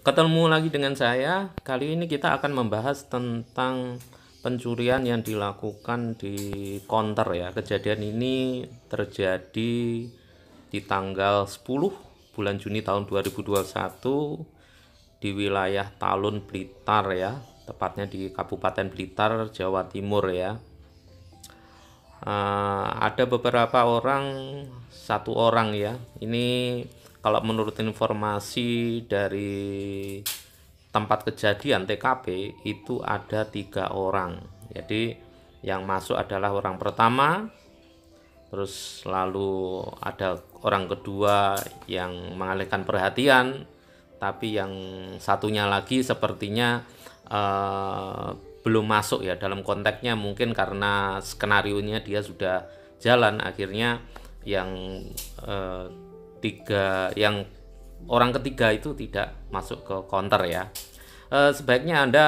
Ketemu lagi dengan saya. Kali ini kita akan membahas tentang pencurian yang dilakukan di konter ya. Kejadian ini terjadi di tanggal 10 bulan Juni tahun 2021 di wilayah Talun, Blitar ya. Tepatnya di Kabupaten Blitar, Jawa Timur ya. Ada beberapa orang, satu orang ya. Ini kalau menurut informasi dari tempat kejadian TKP itu ada 3 orang. Jadi yang masuk adalah orang pertama, terus lalu ada orang kedua yang mengalihkan perhatian, tapi yang satunya lagi sepertinya belum masuk ya. Dalam konteksnya mungkin karena skenarionya dia sudah jalan, akhirnya yang orang ketiga itu tidak masuk ke counter ya. Sebaiknya Anda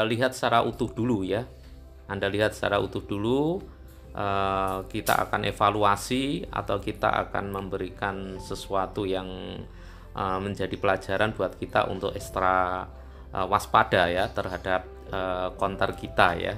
lihat secara utuh dulu ya. Anda lihat secara utuh dulu. Kita akan evaluasi atau kita akan memberikan sesuatu yang menjadi pelajaran buat kita untuk ekstra waspada ya terhadap counter kita ya.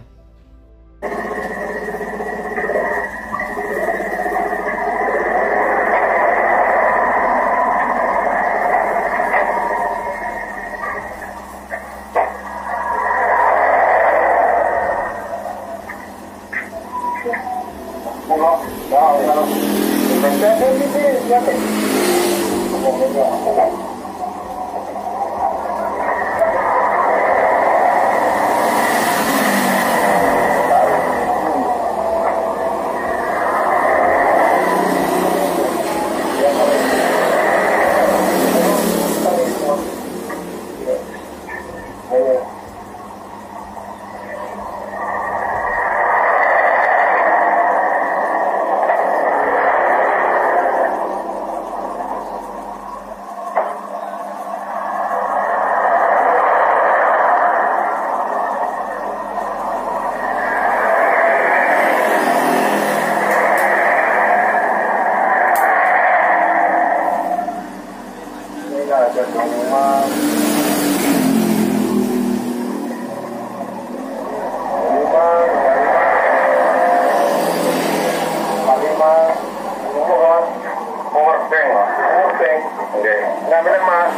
Ngambil mas,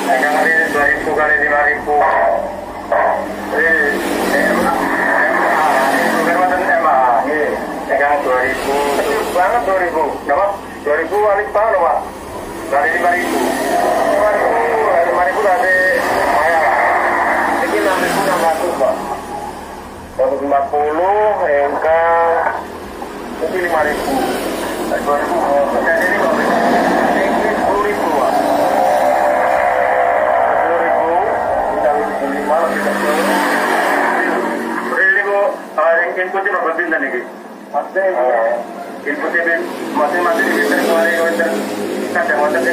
yang kali 2000 kali 5000. Yang 2000, kecil banget 2000. Kenapa? 2000 kali setahun loh pak. Kali 5000. 5000 kali lumayan lah. Ini 6600 pak. 150 hingga ini 5000. 2000. Dan ini kok ini 10.000 pak. 10.000 dikali 75 lebih kecil. Ini kok inputnya berapa bintang ini? Inputnya masing-masing di bintang kemarin kadang-kadang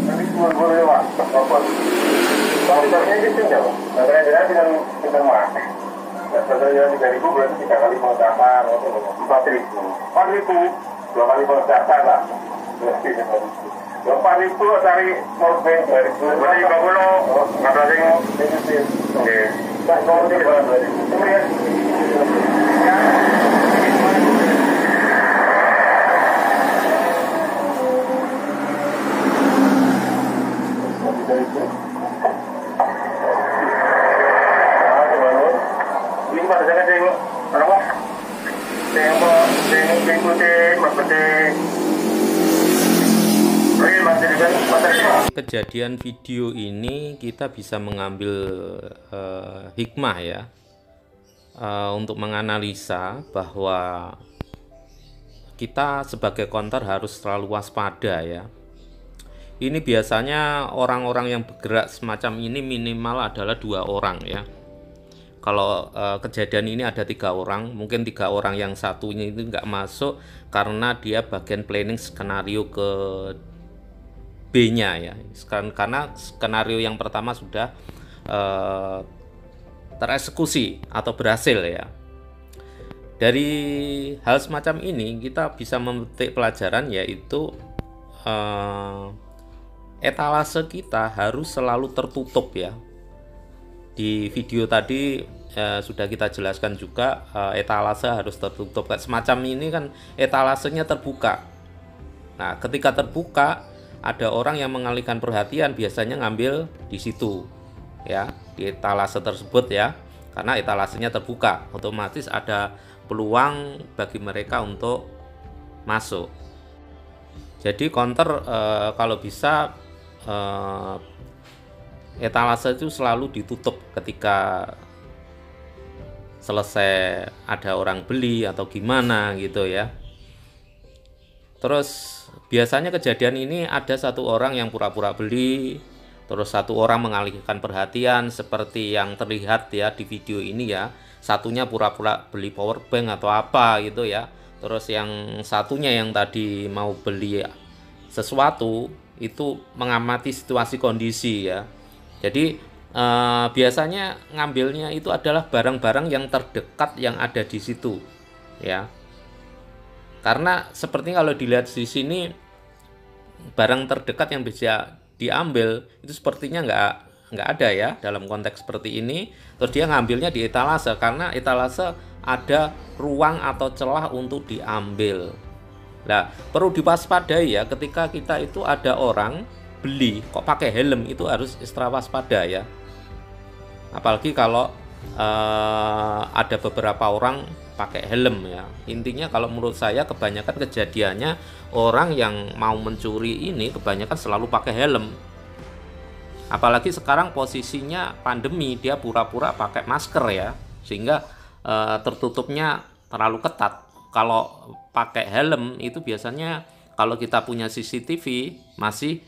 nanti semua boleh pak. Faktornya gitu ya pak. Faktornya dengan mas. Faktornya 3.000 berarti 3 kali pengecapan 4.000. 4.000 2 kali pengecapan lah. 4.000 cari mobil 2.000. Berarti 50 nggak berarti oke. Tak mau di bawah 2.000. Kemudian Kejadian video ini kita bisa mengambil hikmah ya, untuk menganalisa bahwa kita sebagai counter harus selalu waspada ya. Ini biasanya orang-orang yang bergerak semacam ini minimal adalah 2 orang ya. Kalau kejadian ini ada 3 orang, mungkin 3 orang yang satunya itu nggak masuk karena dia bagian planning skenario ke B-nya ya. Karena skenario yang pertama sudah tereksekusi atau berhasil ya. Dari hal semacam ini kita bisa memetik pelajaran, yaitu etalase kita harus selalu tertutup ya. Di video tadi sudah kita jelaskan juga, etalase harus tertutup. Semacam ini kan etalasenya terbuka. Nah, ketika terbuka, ada orang yang mengalihkan perhatian, biasanya ngambil di situ ya, di etalase tersebut ya. Karena etalasenya terbuka, otomatis ada peluang bagi mereka untuk masuk. Jadi counter kalau bisa etalase itu selalu ditutup ketika selesai ada orang beli atau gimana gitu ya. Terus biasanya kejadian ini ada satu orang yang pura-pura beli, terus satu orang mengalihkan perhatian seperti yang terlihat ya di video ini ya. Satunya pura-pura beli power bank atau apa gitu ya. Terus yang satunya yang tadi mau beli sesuatu itu mengamati situasi kondisi ya. Jadi biasanya ngambilnya itu adalah barang-barang yang terdekat yang ada di situ ya. Karena seperti kalau dilihat di sini, barang terdekat yang bisa diambil itu sepertinya nggak ada ya dalam konteks seperti ini. Terus dia ngambilnya di etalase, karena etalase ada ruang atau celah untuk diambil. Nah, perlu diwaspadai ya, ketika kita itu ada orang beli kok pakai helm, itu harus ekstra waspada ya. Apalagi kalau ada beberapa orang pakai helm ya. Intinya kalau menurut saya kebanyakan kejadiannya orang yang mau mencuri ini kebanyakan selalu pakai helm. Apalagi sekarang posisinya pandemi, dia pura-pura pakai masker ya, sehingga tertutupnya terlalu ketat. Kalau pakai helm itu biasanya kalau kita punya CCTV masih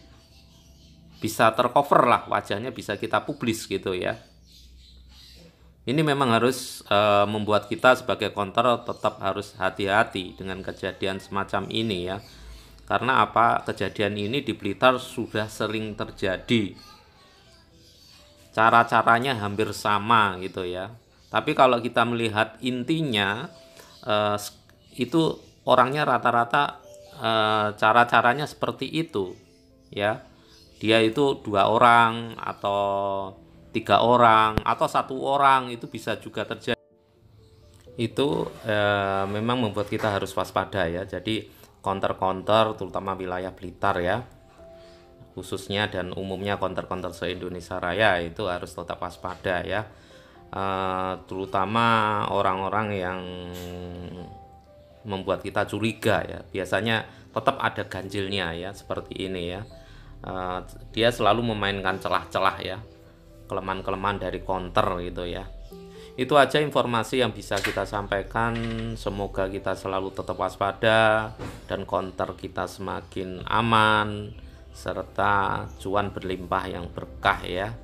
bisa tercover lah, wajahnya bisa kita publis gitu ya. Ini memang harus membuat kita sebagai counter tetap harus hati-hati dengan kejadian semacam ini ya. Karena apa? Kejadian ini di Blitar sudah sering terjadi. Cara-caranya hampir sama gitu ya. Tapi kalau kita melihat intinya, itu orangnya rata-rata cara-caranya seperti itu ya. Dia itu 2 orang atau 3 orang atau 1 orang, itu bisa juga terjadi. Itu memang membuat kita harus waspada ya. Jadi counter-counter terutama wilayah Blitar ya, khususnya dan umumnya counter-counter se-Indonesia Raya itu harus tetap waspada ya. Terutama orang-orang yang membuat kita curiga ya, biasanya tetap ada ganjilnya ya, seperti ini ya. Dia selalu memainkan celah-celah ya, kelemahan-kelemahan dari counter gitu ya. Itu aja informasi yang bisa kita sampaikan. Semoga kita selalu tetap waspada dan counter kita semakin aman serta cuan berlimpah yang berkah ya.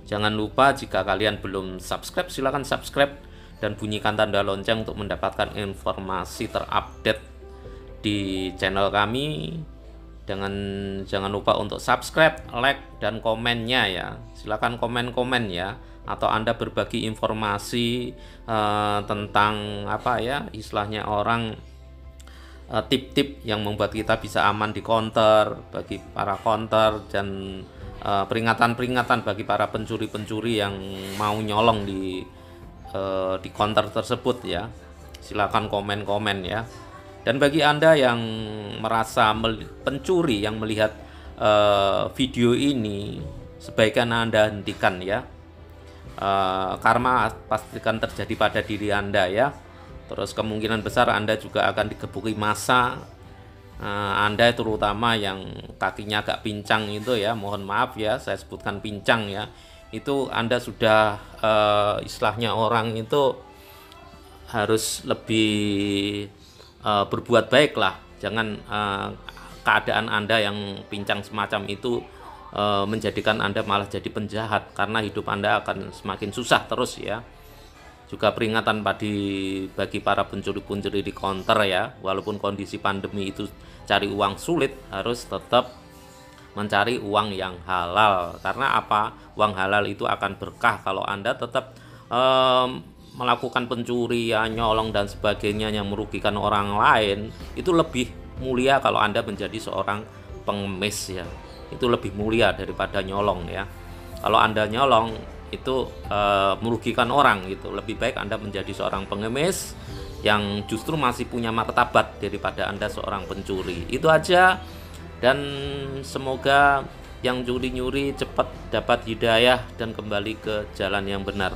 Jangan lupa jika kalian belum subscribe, silahkan subscribe dan bunyikan tanda lonceng untuk mendapatkan informasi terupdate di channel kami. Jangan lupa untuk subscribe, like, dan komennya ya. Silakan komen-komen ya. Atau Anda berbagi informasi tentang apa ya, istilahnya orang tip-tip yang membuat kita bisa aman di counter, bagi para counter, dan peringatan-peringatan bagi para pencuri-pencuri yang mau nyolong di counter tersebut ya. Silakan komen-komen ya. Dan bagi Anda yang merasa pencuri yang melihat video ini, sebaiknya Anda hentikan ya. Karma pastikan terjadi pada diri Anda ya. Terus kemungkinan besar Anda juga akan digebuki massa. Anda terutama yang kakinya agak pincang itu ya, mohon maaf ya saya sebutkan pincang ya. Itu Anda sudah istilahnya orang itu harus lebih berbuat baik lah. Jangan keadaan Anda yang pincang semacam itu menjadikan Anda malah jadi penjahat, karena hidup Anda akan semakin susah terus ya. Juga peringatan bagi para pencuri-pencuri di counter ya, walaupun kondisi pandemi itu cari uang sulit, harus tetap mencari uang yang halal. Karena apa? Uang halal itu akan berkah kalau Anda tetap melakukan pencurian, nyolong dan sebagainya yang merugikan orang lain. Itu lebih mulia kalau Anda menjadi seorang pengemis ya, itu lebih mulia daripada nyolong ya. Kalau Anda nyolong itu merugikan orang gitu. Lebih baik Anda menjadi seorang pengemis yang justru masih punya martabat daripada Anda seorang pencuri. Itu aja, dan semoga yang nyuri-nyuri cepat dapat hidayah dan kembali ke jalan yang benar.